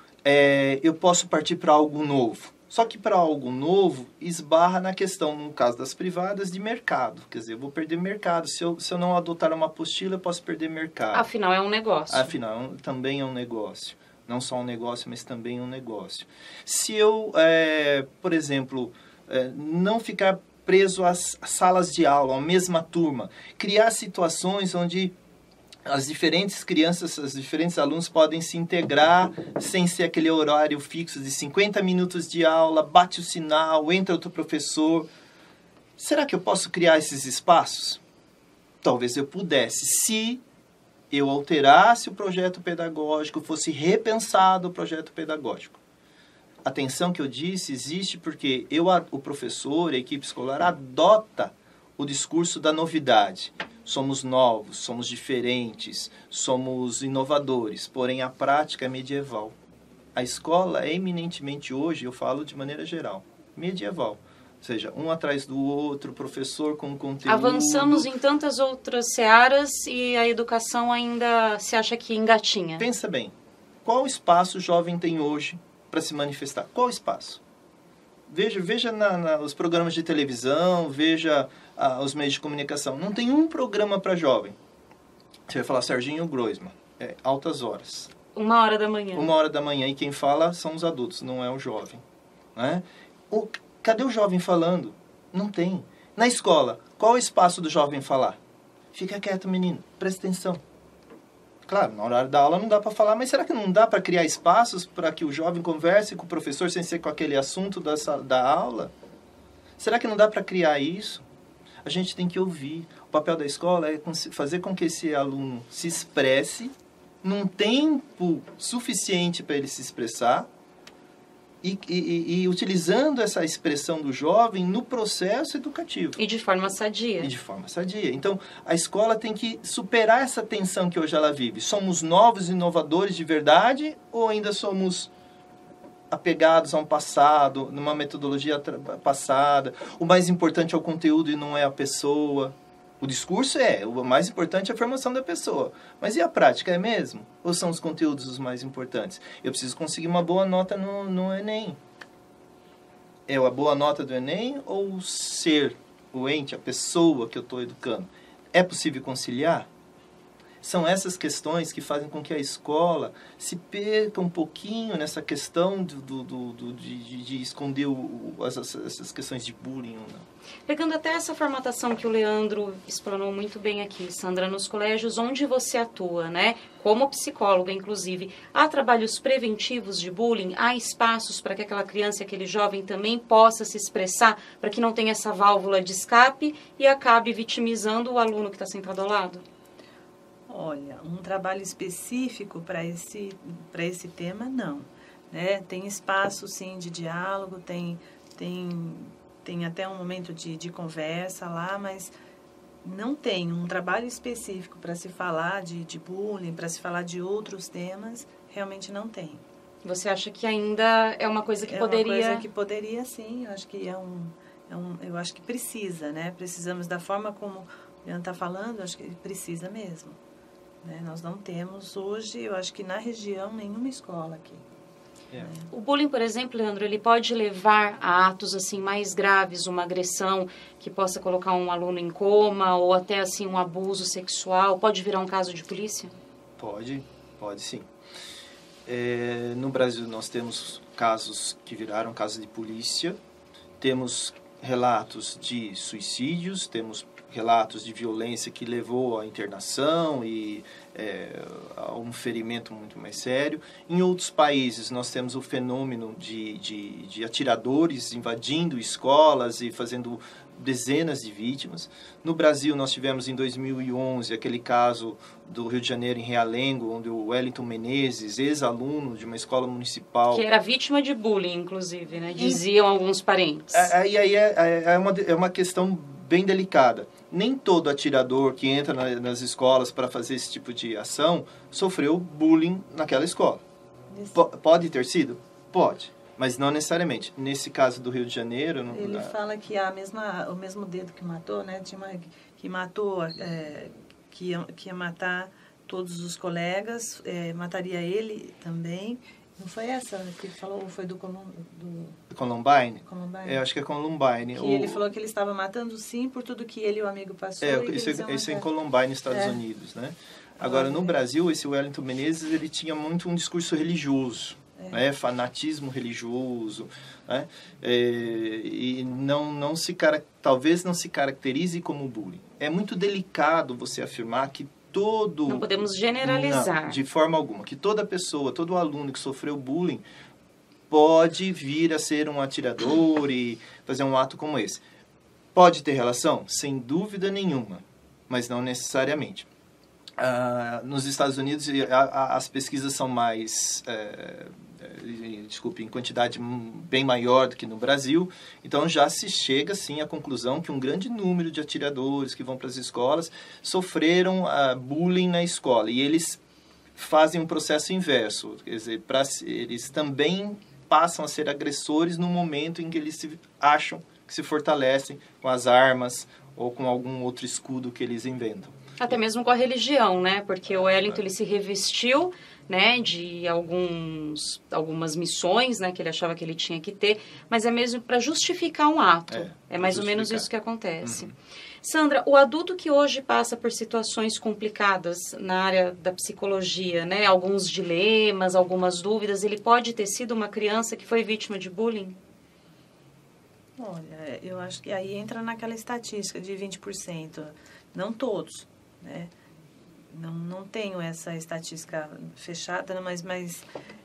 eu posso partir para algo novo? Só que para algo novo, esbarra na questão, no caso das privadas, de mercado. Quer dizer, eu vou perder mercado. Se eu não adotar uma apostila, eu posso perder mercado. Afinal, é um negócio. Afinal, também é um negócio. Não só um negócio, mas também é um negócio. Se eu, por exemplo, não ficar preso às salas de aula, à mesma turma, criar situações onde as diferentes crianças, os diferentes alunos podem se integrar sem ser aquele horário fixo de 50 minutos de aula, bate o sinal, entra outro professor. Será que eu posso criar esses espaços? Talvez eu pudesse, se eu alterasse o projeto pedagógico, fosse repensado o projeto pedagógico. A tensão que eu disse existe porque o professor, a equipe escolar, adota o discurso da novidade. Somos novos, somos diferentes, somos inovadores, porém a prática é medieval. A escola é eminentemente hoje, eu falo de maneira geral, medieval. Ou seja, um atrás do outro, professor com conteúdo. Avançamos em tantas outras searas e a educação ainda se acha que engatinha. Pensa bem, qual espaço o jovem tem hoje para se manifestar? Qual espaço? Veja os programas de televisão, veja os meios de comunicação. Não tem um programa para jovem. Você vai falar Serginho Groisman, altas horas. 1h da manhã. 1h da manhã, e quem fala são os adultos, não é o jovem. Né? Cadê o jovem falando? Não tem. Na escola, qual é o espaço do jovem falar? Fica quieto, menino, presta atenção. Claro, na hora da aula não dá para falar, mas será que não dá para criar espaços para que o jovem converse com o professor sem ser com aquele assunto da aula? Será que não dá para criar isso? A gente tem que ouvir. O papel da escola é fazer com que esse aluno se expresse num tempo suficiente para ele se expressar e utilizando essa expressão do jovem no processo educativo. E de forma sadia. Então, a escola tem que superar essa tensão que hoje ela vive. Somos novos, inovadores de verdade, ou ainda somos apegados a um passado, numa metodologia passada? O mais importante é o conteúdo e não é a pessoa. O discurso o mais importante é a formação da pessoa. Mas e a prática, é mesmo? Ou são os conteúdos os mais importantes? Eu preciso conseguir uma boa nota no Enem. É a boa nota do Enem ou o ser, o ente, a pessoa que eu estou educando? É possível conciliar? São essas questões que fazem com que a escola se perca um pouquinho nessa questão de esconder essas questões de bullying ou não. Pegando até essa formatação que o Leandro explanou muito bem aqui, Sandra, nos colégios onde você atua, né? Como psicóloga, inclusive, há trabalhos preventivos de bullying? Há espaços para que aquela criança e aquele jovem também possa se expressar, para que não tenha essa válvula de escape e acabe vitimizando o aluno que está sentado ao lado? Olha, um trabalho específico para esse tema, não. Né? Tem espaço, sim, de diálogo, tem até um momento de conversa lá, mas não tem um trabalho específico para se falar de bullying, para se falar de outros temas, realmente não tem. Você acha que ainda é uma coisa que poderia... É uma coisa que poderia, sim, eu acho que eu acho que precisa, né? Precisamos da forma como o Leandro está falando, eu acho que precisa mesmo. né? Nós não temos hoje, eu acho que na região, nenhuma escola aqui. O bullying, por exemplo, Leandro, ele pode levar a atos assim mais graves, uma agressão que possa colocar um aluno em coma ou até assim um abuso sexual, pode virar um caso de polícia? Pode sim. No Brasil nós temos casos que viraram casos de polícia, temos relatos de suicídios, temos relatos de violência que levou à internação e a um ferimento muito mais sério. Em outros países, nós temos o fenômeno de atiradores invadindo escolas e fazendo dezenas de vítimas. No Brasil, nós tivemos em 2011 aquele caso do Rio de Janeiro, em Realengo, onde o Wellington Menezes, ex-aluno de uma escola municipal... Que era vítima de bullying, inclusive, né? Diziam alguns parentes. Aí é uma questão bem delicada. Nem todo atirador que entra nas escolas para fazer esse tipo de ação sofreu bullying naquela escola. Pode ter sido? Pode, mas não necessariamente. Nesse caso do Rio de Janeiro... Ele fala que o mesmo dedo que matou, né? Que ia matar todos os colegas, mataria ele também. Não foi essa que ele falou? Ou foi do Columbine? Columbine? Eu acho que é Columbine. Que ele falou que ele estava matando, sim, por tudo que ele e o amigo passou. Isso é em Columbine, Estados Unidos, né? Agora, no Brasil, esse Wellington Menezes, ele tinha muito um discurso religioso, né? Fanatismo religioso, né? E talvez não se caracterize como bullying. É muito delicado você afirmar que não podemos generalizar. Não, de forma alguma. Que toda pessoa, todo aluno que sofreu bullying pode vir a ser um atirador e fazer um ato como esse. Pode ter relação? Sem dúvida nenhuma, mas não necessariamente. Nos Estados Unidos, as pesquisas são mais... em quantidade bem maior do que no Brasil. Então, já se chega, sim, à conclusão que um grande número de atiradores que vão para as escolas sofreram bullying na escola. E eles fazem um processo inverso. Quer dizer, eles também passam a ser agressores no momento em que eles acham que se fortalecem com as armas ou com algum outro escudo que eles inventam. Até mesmo com a religião, né? Porque o Wellington ele se revestiu, né, de algumas missões, né, que ele achava que ele tinha que ter, mas é mesmo para justificar um ato. É mais ou menos isso que acontece. Uhum. Sandra, o adulto que hoje passa por situações complicadas na área da psicologia, né, alguns dilemas, algumas dúvidas, ele pode ter sido uma criança que foi vítima de bullying? Olha, eu acho que aí entra naquela estatística de 20%. Não todos, né? Não tenho essa estatística fechada, mas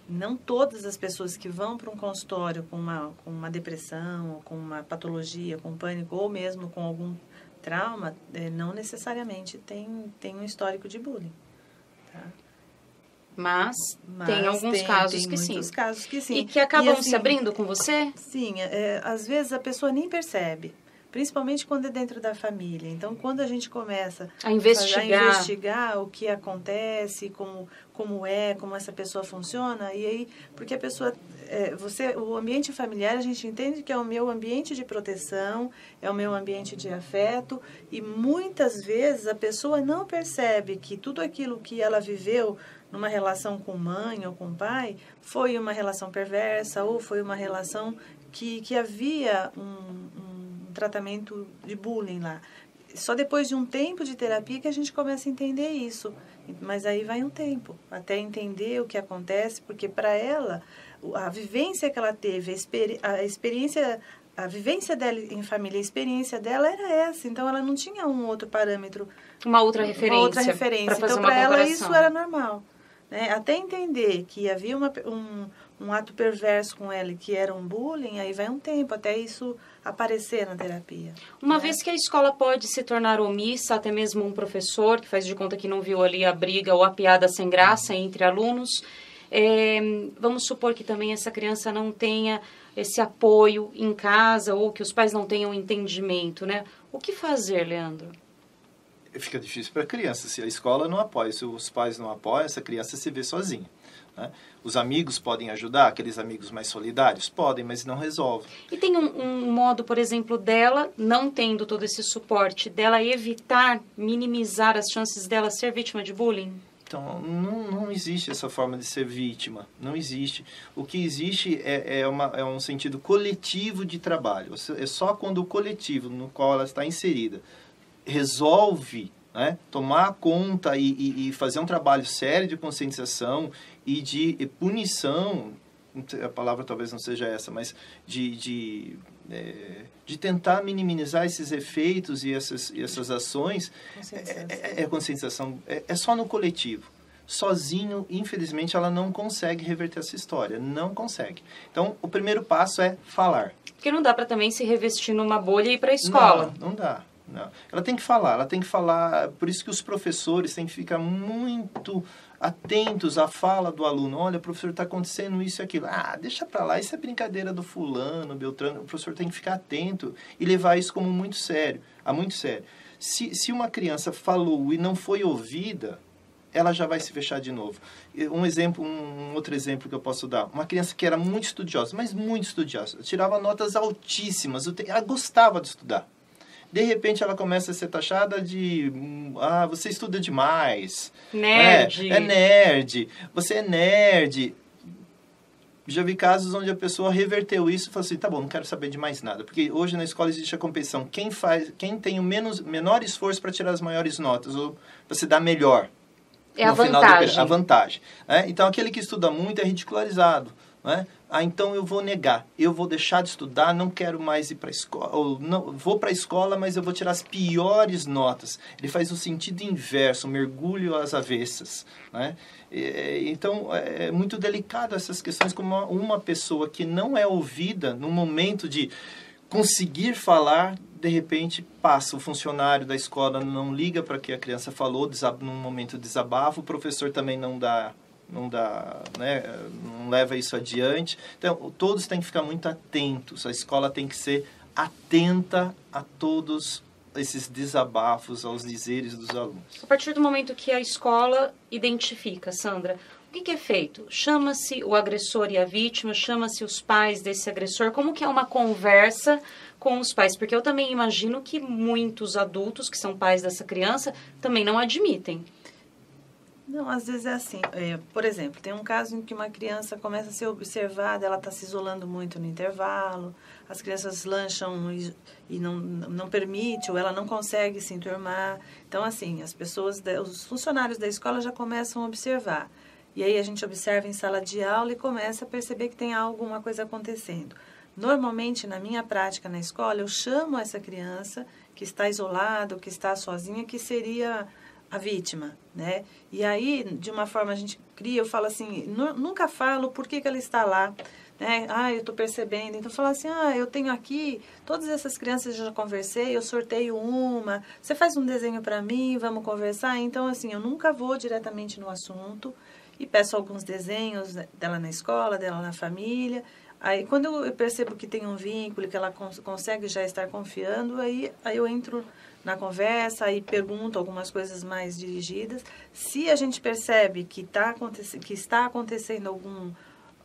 não todas as pessoas que vão para um consultório com uma depressão, ou com uma patologia, com pânico, ou mesmo com algum trauma, não necessariamente tem um histórico de bullying. Tá? Mas tem alguns casos que sim. Tem muitos casos que sim. E que acabam se abrindo com você? Sim, às vezes a pessoa nem percebe. Principalmente quando é dentro da família. Então, quando a gente começa a investigar o que acontece, como essa pessoa funciona, e aí, porque a pessoa, o ambiente familiar, a gente entende que é o meu ambiente de proteção, é o meu ambiente de afeto, e muitas vezes a pessoa não percebe que tudo aquilo que ela viveu numa relação com mãe ou com pai foi uma relação perversa, ou foi uma relação que havia um tratamento de bullying lá. Só depois de um tempo de terapia que a gente começa a entender isso. Mas aí vai um tempo, até entender o que acontece, porque para ela, a vivência que ela teve, a vivência dela em família, a experiência dela era essa. Então, ela não tinha um outro parâmetro. Uma outra referência. Então, para ela, isso era normal. Né? Até entender que havia um ato perverso com ela, que era um bullying, aí vai um tempo, até isso aparecer na terapia. Uma vez que a escola pode se tornar omissa, até mesmo um professor que faz de conta que não viu ali a briga ou a piada sem graça entre alunos, vamos supor que também essa criança não tenha esse apoio em casa ou que os pais não tenham entendimento, né? O que fazer, Leandro? fica difícil para a criança. Se a escola não apoia, se os pais não apoiam, essa criança se vê sozinha. Né? Os amigos podem ajudar, aqueles amigos mais solidários? Podem, mas não resolvem. E tem um modo, por exemplo, dela, não tendo todo esse suporte, dela evitar, minimizar as chances dela ser vítima de bullying? Então, não existe essa forma de ser vítima. Não existe. O que existe é um sentido coletivo de trabalho. É só quando o coletivo no qual ela está inserida resolve, né, tomar conta e fazer um trabalho sério de conscientização e de punição, a palavra talvez não seja essa, mas de tentar minimizar esses efeitos e essas ações, conscientização. É só no coletivo. Sozinho, infelizmente, ela não consegue reverter essa história. Não consegue. Então, o primeiro passo é falar. Porque não dá para também se revestir numa bolha e ir para a escola. Não dá. Não. Ela tem que falar. Por isso que os professores têm que ficar muito atentos à fala do aluno. Olha, professor, está acontecendo isso e aquilo. Deixa para lá, isso é brincadeira do fulano, Beltrano. O professor tem que ficar atento e levar isso como muito sério. Muito sério. Se uma criança falou e não foi ouvida, ela já vai se fechar de novo. Um outro exemplo que eu posso dar. Uma criança que era muito estudiosa, mas muito estudiosa. Tirava notas altíssimas. Ela gostava de estudar. De repente, ela começa a ser taxada de... você estuda demais. Nerd. É nerd. Você é nerd. Já vi casos onde a pessoa reverteu isso e falou assim, tá bom, não quero saber de mais nada. Porque hoje na escola existe a competição. Quem tem o menor esforço para tirar as maiores notas, ou para se dar melhor. É a vantagem. A vantagem. Então, aquele que estuda muito é ridicularizado. Né? Então eu vou negar, eu vou deixar de estudar, não quero mais ir para a escola, ou não, vou para a escola, mas eu vou tirar as piores notas. Ele faz o sentido inverso, um mergulho às avessas. Né? Então é muito delicado essas questões, como uma pessoa que não é ouvida no momento de conseguir falar, de repente passa, o funcionário da escola não liga para o que a criança falou, num momento de desabafo, o professor também não dá, né? Não leva isso adiante. Então, todos têm que ficar muito atentos. A escola tem que ser atenta a todos esses desabafos, aos dizeres dos alunos. A partir do momento que a escola identifica, Sandra, o que é feito? Chama-se o agressor e a vítima, chama-se os pais desse agressor. Como que é uma conversa com os pais? Porque eu também imagino que muitos adultos que são pais dessa criança também não admitem. Não, às vezes é assim. Por exemplo, tem um caso em que uma criança começa a ser observada, ela está se isolando muito no intervalo, as crianças lancham e não permite, ou ela não consegue se enturmar. Então, assim, os funcionários da escola já começam a observar. E aí a gente observa em sala de aula e começa a perceber que tem alguma coisa acontecendo. Normalmente, na minha prática na escola, eu chamo essa criança que está isolada, ou que está sozinha, que seria a vítima, né? E aí, de uma forma, a gente cria, eu falo assim, nunca falo por que ela está lá, né? Eu estou percebendo. Então, eu falo assim, eu tenho aqui, todas essas crianças eu já conversei, eu sorteio uma, você faz um desenho para mim, vamos conversar? Então, assim, eu nunca vou diretamente no assunto e peço alguns desenhos dela na escola, dela na família. Aí, quando eu percebo que tem um vínculo, que ela consegue já estar confiando, aí eu entro na conversa e pergunto algumas coisas mais dirigidas. Se a gente percebe que está acontecendo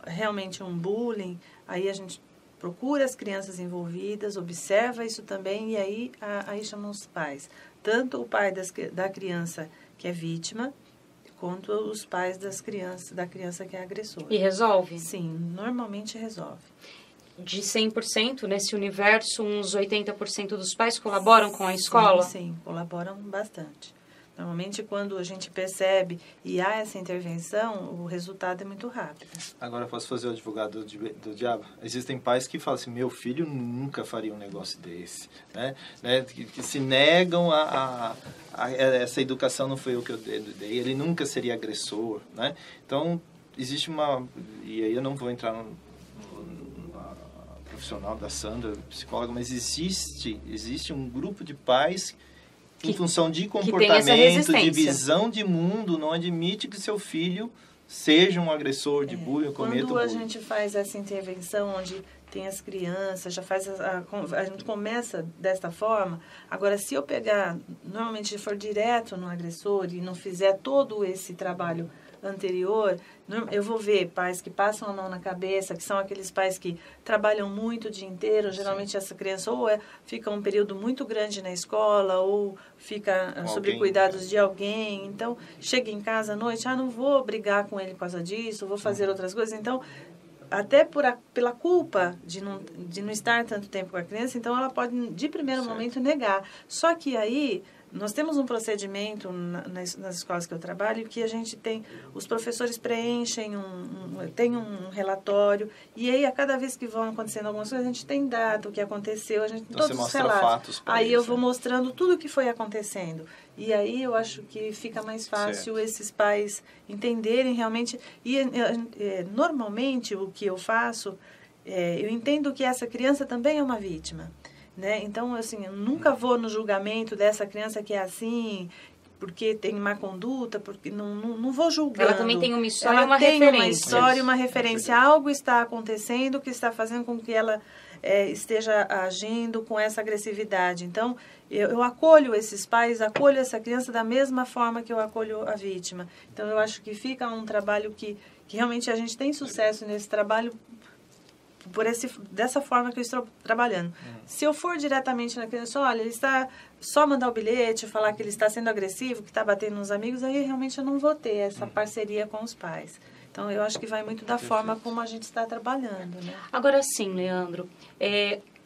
realmente um bullying, aí a gente procura as crianças envolvidas, observa isso também e aí chama os pais. Tanto o pai da criança que é vítima, quanto os pais da criança que é agressor. E resolve? Sim, normalmente resolve. De 100%, nesse universo, uns 80% dos pais colaboram com a escola? Sim, colaboram bastante. Normalmente, quando a gente percebe e há essa intervenção, o resultado é muito rápido. Agora, eu posso fazer o advogado do diabo? Existem pais que falam assim, meu filho nunca faria um negócio desse. Né? Que se negam a essa educação não foi eu que eu dei, ele nunca seria agressor. Né? Então, existe e aí eu não vou entrar profissional da Sandra, psicóloga, mas existe um grupo de pais que, em função de comportamento, de visão de mundo, não admite que seu filho seja um agressor de bullying, cometa Quando bullying. a gente faz essa intervenção onde tem as crianças, já faz a gente começa desta forma. Agora, se eu pegar, normalmente for direto no agressor e não fizer todo esse trabalho anterior, eu vou ver pais que passam a mão na cabeça, que são aqueles pais que trabalham muito o dia inteiro. Geralmente essa criança ou fica um período muito grande na escola ou fica sob cuidados de alguém. Então, chega em casa à noite, não vou brigar com ele por causa disso, vou fazer outras coisas. Então, até pela culpa de não estar tanto tempo com a criança, então ela pode, de primeiro momento, negar. Só que aí, nós temos um procedimento nas escolas que eu trabalho que a gente tem, os professores preenchem tem um relatório, e aí a cada vez que vão acontecendo algumas coisas, a gente tem data, o que aconteceu, a gente então, todos os relatos. Fatos aí eles, eu vou mostrando tudo o que foi acontecendo. E aí eu acho que fica mais fácil esses pais entenderem realmente. E normalmente o que eu faço, eu entendo que essa criança também é uma vítima. Né? Então, assim, eu nunca vou no julgamento dessa criança que é assim, porque tem má conduta, porque não vou julgando. Ela também tem uma história e uma referência. referência. Uma história e uma referência. Algo está acontecendo que está fazendo com que ela esteja agindo com essa agressividade. Então, eu acolho esses pais, acolho essa criança da mesma forma que eu acolho a vítima. Então, eu acho que fica um trabalho que realmente a gente tem sucesso nesse trabalho dessa forma que eu estou trabalhando. Se eu for diretamente na criança, olha, ele está só mandar o bilhete, falar que ele está sendo agressivo, que está batendo nos amigos, aí realmente eu não vou ter essa parceria com os pais. Então, eu acho que vai muito da forma como a gente está trabalhando. Né? Agora sim, Leandro,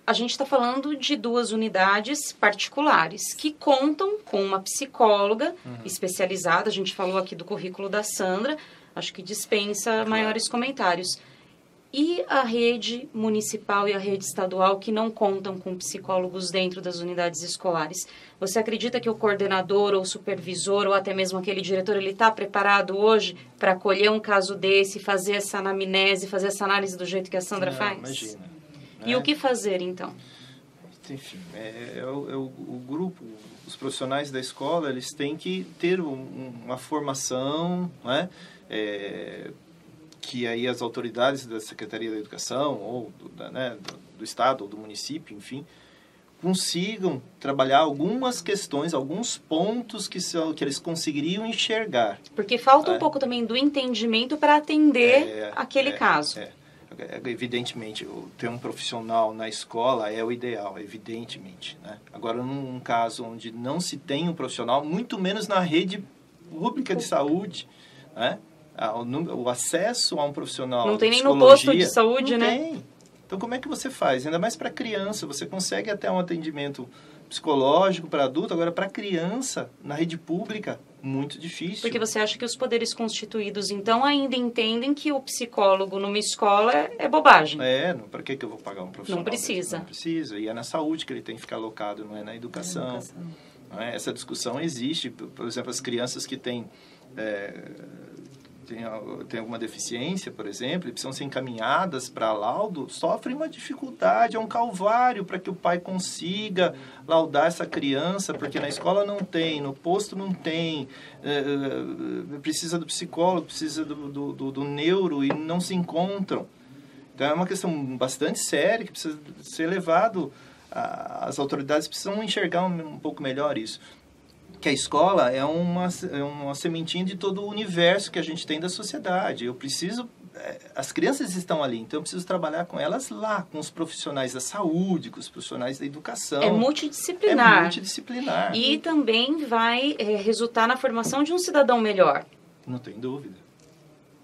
a gente está falando de 2 unidades particulares que contam com uma psicóloga especializada. A gente falou aqui do currículo da Sandra, acho que dispensa maiores comentários. E a rede municipal e a rede estadual que não contam com psicólogos dentro das unidades escolares? Você acredita que o coordenador ou supervisor ou até mesmo aquele diretor, ele está preparado hoje para acolher um caso desse, fazer essa anamnese, fazer essa análise do jeito que a Sandra faz? Imagina. E o que fazer, então? Enfim, o grupo, os profissionais da escola, eles têm que ter uma formação, né? Que aí as autoridades da Secretaria da Educação, ou do Estado, ou do município, enfim, consigam trabalhar algumas questões, alguns pontos que eles conseguiriam enxergar. Porque falta um pouco também do entendimento para atender aquele caso. Evidentemente, ter um profissional na escola é o ideal, evidentemente. Né? Agora, num caso onde não se tem um profissional, muito menos na rede pública de saúde, né? O acesso a um profissional não tem nem no posto de saúde, né? Tem. Então, como é que você faz? Ainda mais para criança, você consegue até um atendimento psicológico para adulto, agora para criança, na rede pública, muito difícil. Porque você acha que os poderes constituídos, então, ainda entendem que o psicólogo numa escola é bobagem? Para que eu vou pagar um profissional? Não precisa. Não precisa, e é na saúde que ele tem que ficar alocado, não é na educação. Não é? Essa discussão existe, por exemplo, as crianças que têm alguma deficiência, por exemplo, e precisam ser encaminhadas para laudo, sofrem uma dificuldade, é um calvário para que o pai consiga laudar essa criança, porque na escola não tem, no posto não tem, precisa do psicólogo, precisa do neuro e não se encontram. Então é uma questão bastante séria que precisa ser levado, as autoridades precisam enxergar um pouco melhor isso. Que a escola é uma sementinha de todo o universo que a gente tem da sociedade. Eu preciso... As crianças estão ali, então eu preciso trabalhar com elas lá, com os profissionais da saúde, com os profissionais da educação. É multidisciplinar. É multidisciplinar. E também vai resultar na formação de um cidadão melhor. Não tem dúvida.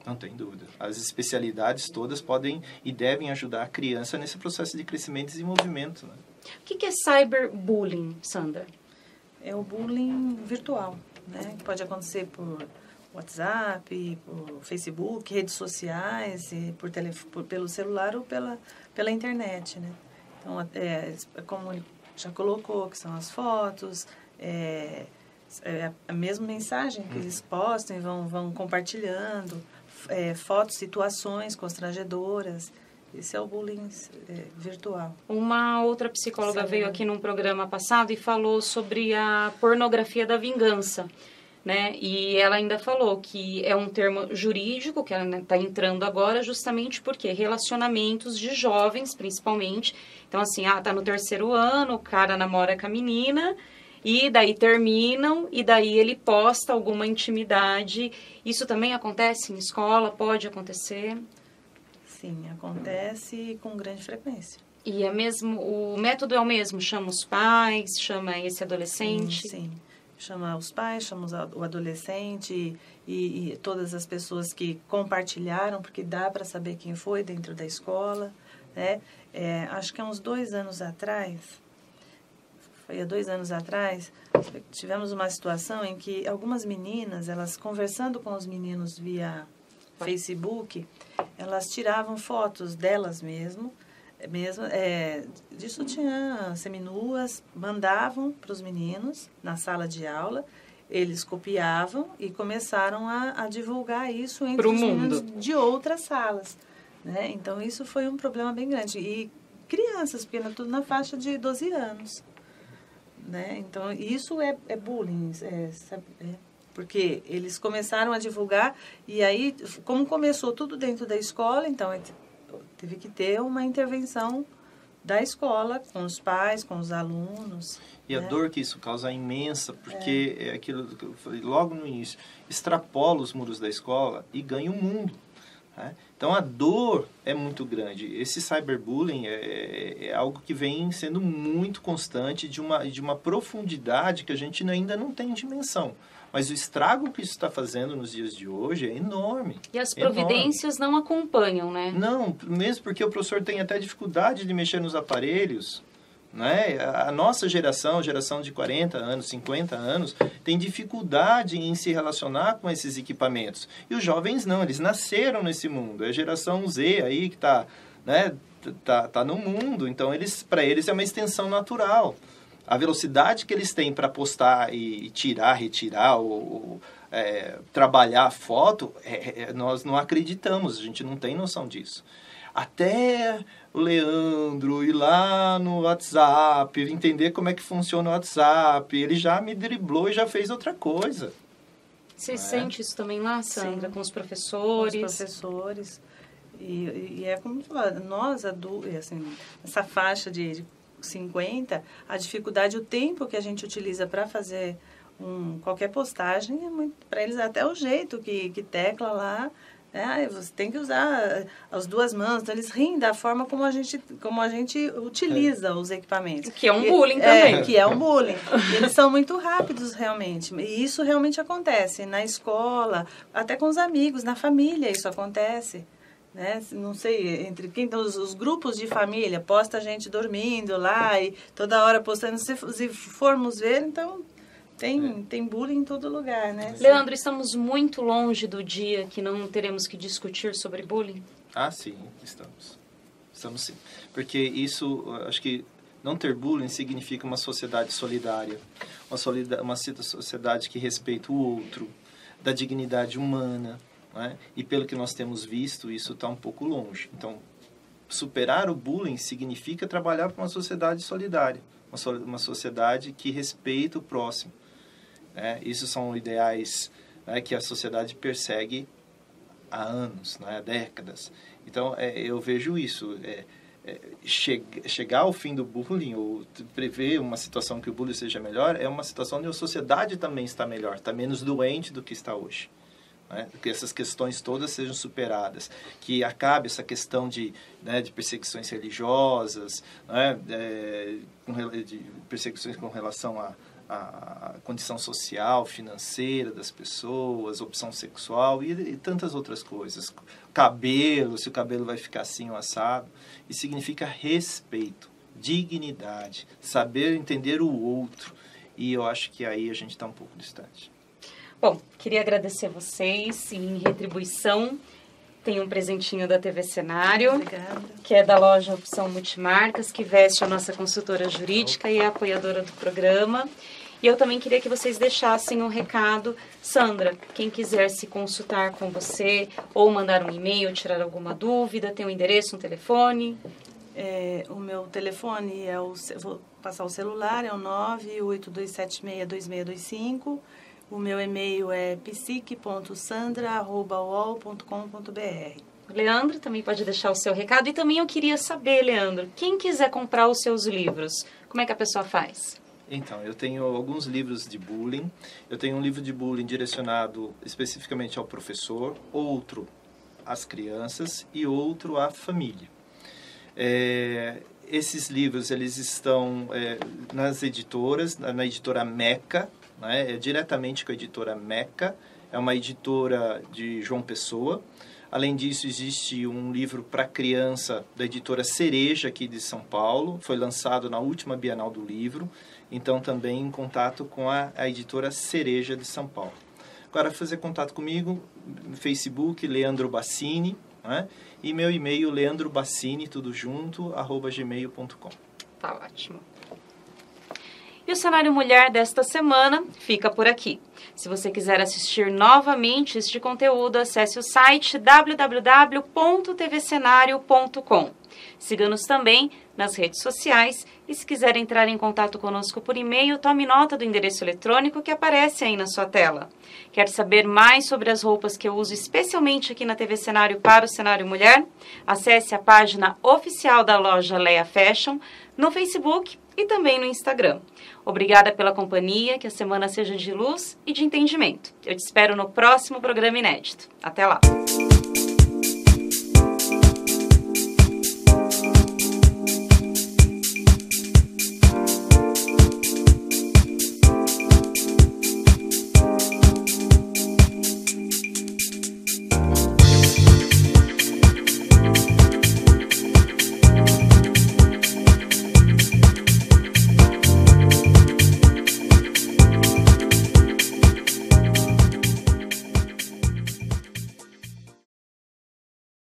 Não tem dúvida. As especialidades todas podem e devem ajudar a criança nesse processo de crescimento e desenvolvimento. Né? O que é cyberbullying, Sandra? É o bullying virtual, né? Que pode acontecer por WhatsApp, por Facebook, redes sociais, e pelo celular ou pela internet, né? Então, como ele já colocou, que são as fotos, a mesma mensagem que eles postam e vão compartilhando, fotos, situações constrangedoras. Esse é o bullying virtual. Uma outra psicóloga veio aqui num programa passado e falou sobre a pornografia da vingança. né? E ela ainda falou que é um termo jurídico que ela está entrando agora justamente porque relacionamentos de jovens, principalmente. Então, assim, tá no 3º ano, o cara namora com a menina e daí terminam e daí ele posta alguma intimidade. Isso também acontece em escola? Pode acontecer? Sim, acontece com grande frequência. E o método é o mesmo? Chama os pais, chama esse adolescente? Sim. Chama os pais, chama o adolescente e todas as pessoas que compartilharam, porque dá para saber quem foi dentro da escola, né? Acho que há uns 2 anos atrás, foi há 2 anos atrás, tivemos uma situação em que algumas meninas, elas conversando com os meninos via Facebook, elas tiravam fotos delas mesmo, de sutiã, seminuas, mandavam para os meninos na sala de aula, eles copiavam e começaram a divulgar isso entre os meninos de outras salas, né? Então, isso foi um problema bem grande. E crianças, porque é tudo na faixa de 12 anos, né? Então, isso é bullying, porque eles começaram a divulgar e aí, como começou tudo dentro da escola, então teve que ter uma intervenção da escola, com os pais, com os alunos. E a dor que isso causa é imensa, porque é aquilo que eu falei logo no início, extrapola os muros da escola e ganha o mundo. Né? Então a dor é muito grande. Esse cyberbullying é algo que vem sendo muito constante, de uma profundidade que a gente ainda não tem dimensão. Mas o estrago que isso está fazendo nos dias de hoje é enorme. E as providências não acompanham, né? Não, mesmo porque o professor tem até dificuldade de mexer nos aparelhos. Né? A nossa geração de 40 anos, 50 anos, tem dificuldade em se relacionar com esses equipamentos. E os jovens não, eles nasceram nesse mundo. É a geração Z aí que está, né, tá no mundo, então para eles é uma extensão natural. A velocidade que eles têm para postar e retirar ou trabalhar a foto, nós não acreditamos, a gente não tem noção disso. Até o Leandro ir lá no WhatsApp, entender como é que funciona o WhatsApp, ele já me driblou e já fez outra coisa. Você sente isso também lá, Sandra, Sim, com os professores? Com os professores. E é como falar, nós adultos, assim, essa faixa de 50, a dificuldade, o tempo que a gente utiliza para fazer qualquer postagem, é muito, para eles até o jeito que tecla lá, você tem que usar as 2 mãos, então eles riem da forma como a gente utiliza os equipamentos. Que é um bullying também. Que é um bullying. E eles são muito rápidos, realmente. E isso realmente acontece na escola, até com os amigos, na família isso acontece. Né? Não sei, entre quem os grupos de família, posta a gente dormindo lá e toda hora postando, se formos ver, então tem bullying em todo lugar, né? Leandro, estamos muito longe do dia que não teremos que discutir sobre bullying? Ah, sim, estamos sim, porque isso, acho que não ter bullying significa uma sociedade solidária, uma sociedade que respeita o outro, da dignidade humana. Né? E pelo que nós temos visto, isso está um pouco longe. Então, superar o bullying significa trabalhar para uma sociedade solidária, uma sociedade que respeita o próximo. Né? Isso são ideais, né, que a sociedade persegue há anos, né, há décadas. Então, eu vejo isso. Chegar ao fim do bullying, ou prever uma situação que o bullying seja melhor, é uma situação onde a sociedade também está melhor, está menos doente do que está hoje. Né? Que essas questões todas sejam superadas, que acabe essa questão de perseguições religiosas, né? De perseguições com relação à condição social, financeira das pessoas, opção sexual e tantas outras coisas. Cabelo, se o cabelo vai ficar assim ou assado. Isso significa respeito, dignidade, saber entender o outro. E eu acho que aí a gente está um pouco distante. Bom, queria agradecer vocês. Em retribuição, tem um presentinho da TV Cenário. Obrigada. Que é da loja Opção Multimarcas, que veste a nossa consultora jurídica e é apoiadora do programa. E eu também queria que vocês deixassem um recado. Sandra, quem quiser se consultar com você ou mandar um e-mail, tirar alguma dúvida, tem um endereço, um telefone? O meu telefone vou passar o celular, é o 982762625. O meu e-mail é psique.sandra@uol.com.br. Leandro também pode deixar o seu recado. E também eu queria saber, Leandro, quem quiser comprar os seus livros, como é que a pessoa faz? Então, eu tenho alguns livros de bullying. Eu tenho um livro de bullying direcionado especificamente ao professor, outro às crianças e outro à família. Esses livros, eles estão nas editoras, na editora Meca, né? Diretamente com a editora Meca, é uma editora de João Pessoa. Além disso, existe um livro para criança da editora Cereja, aqui de São Paulo, foi lançado na última Bienal do Livro, então também em contato com a editora Cereja de São Paulo. Agora, fazer contato comigo no Facebook, Leandro Bassini, né? E meu e-mail, leandrobassini, tudo junto, @gmail.com. Tá ótimo. E o Cenário Mulher desta semana fica por aqui. Se você quiser assistir novamente este conteúdo, acesse o site www.tvcenario.com. Siga-nos também nas redes sociais e se quiser entrar em contato conosco por e-mail, tome nota do endereço eletrônico que aparece aí na sua tela. Quer saber mais sobre as roupas que eu uso especialmente aqui na TV Cenário para o Cenário Mulher? Acesse a página oficial da loja Leia Fashion no Facebook e também no Instagram. Obrigada pela companhia, que a semana seja de luz e de entendimento. Eu te espero no próximo programa inédito. Até lá!